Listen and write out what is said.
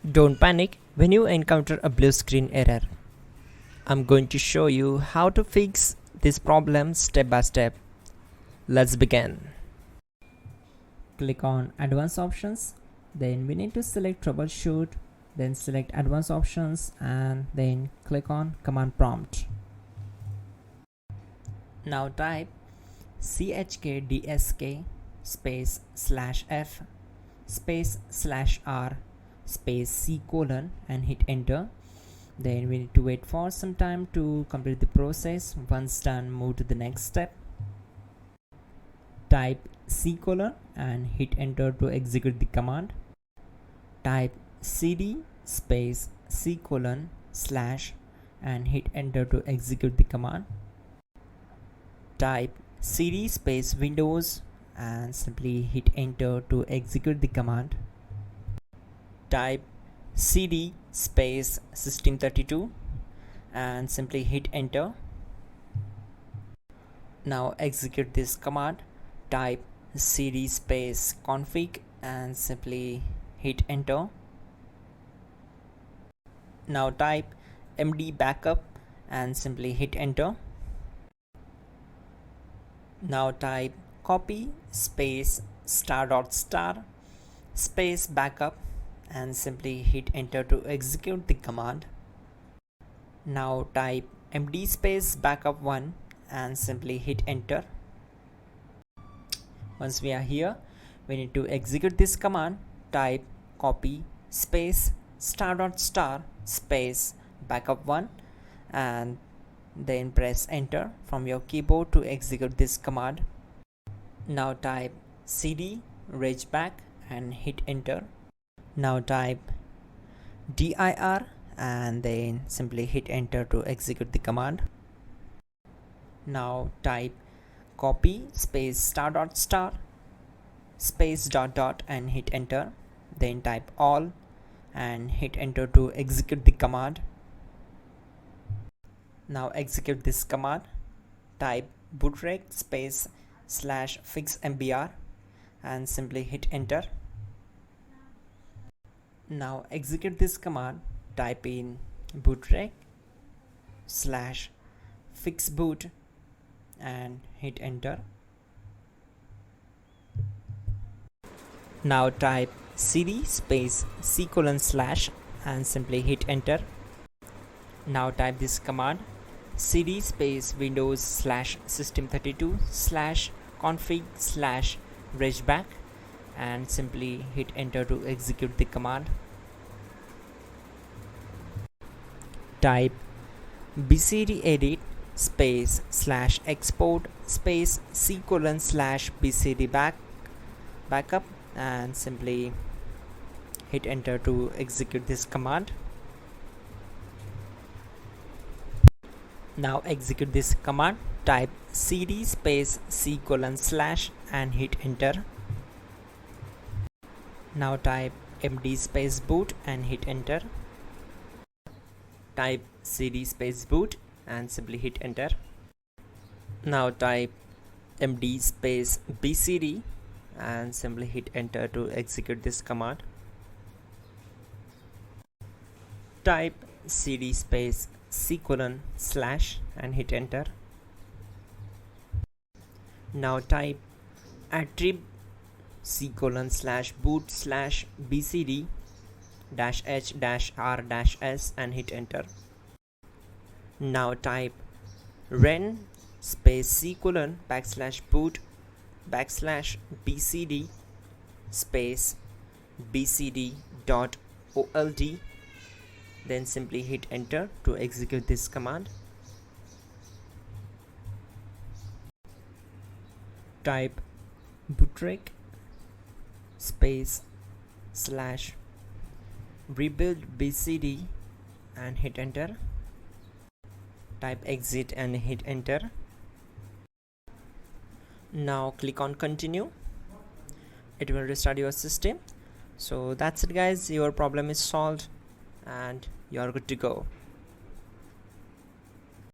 Don't panic when you encounter a blue screen error. I'm going to show you how to fix this problem step by step. Let's begin. Click on Advanced Options, then we need to select Troubleshoot, then select Advanced Options and then click on Command Prompt. Now type chkdsk space /f space /r space c : and hit enter. Then we need to wait for some time to complete the process. Once done, move to the next step. Type c : and hit enter to execute the command. Type cd space c : / and hit enter to execute the command. Type cd space Windows and simply hit enter to execute the command. Type cd space system32 and simply hit enter. Now execute this command. Type cd space config and simply hit enter. Now type md backup and simply hit enter. Now type copy space ** space backup and simply hit enter to execute the command. Now type md space backup1 and simply hit enter. Once we are here, we need to execute this command. Type copy space ** space backup1 and then press enter from your keyboard to execute this command. Now type cd regback and hit enter. Now type dir and then simply hit enter to execute the command. Now type copy space ** space ... and hit enter. Then type all and hit enter to execute the command. Now execute this command. Type bootrec space /fixmbr and simply hit enter. Now execute this command. Type in bootrec /fixboot and hit enter. Now type cd space c : / and simply hit enter. Now type this command cd space Windows /system32 /config /regback and simply hit enter to execute the command. Type bcd edit space /export space c : /bcd backup and simply hit enter to execute this command. Now execute this command. Type cd space c : / and hit enter. Now type md space boot and hit enter. Type cd space boot and simply hit enter. Now type md space bcd and simply hit enter to execute this command. Type cd space c : / and hit enter. Now type attrib c : /boot /bcd -h -r -s and hit enter. Now type ren space c : /boot /bcd space bcd.old. Then simply hit enter to execute this command. Type bootrec space /rebuild bcd and hit enter. Type exit and hit enter. Now click on continue. It will restart your system. So that's it guys, your problem is solved and you are good to go.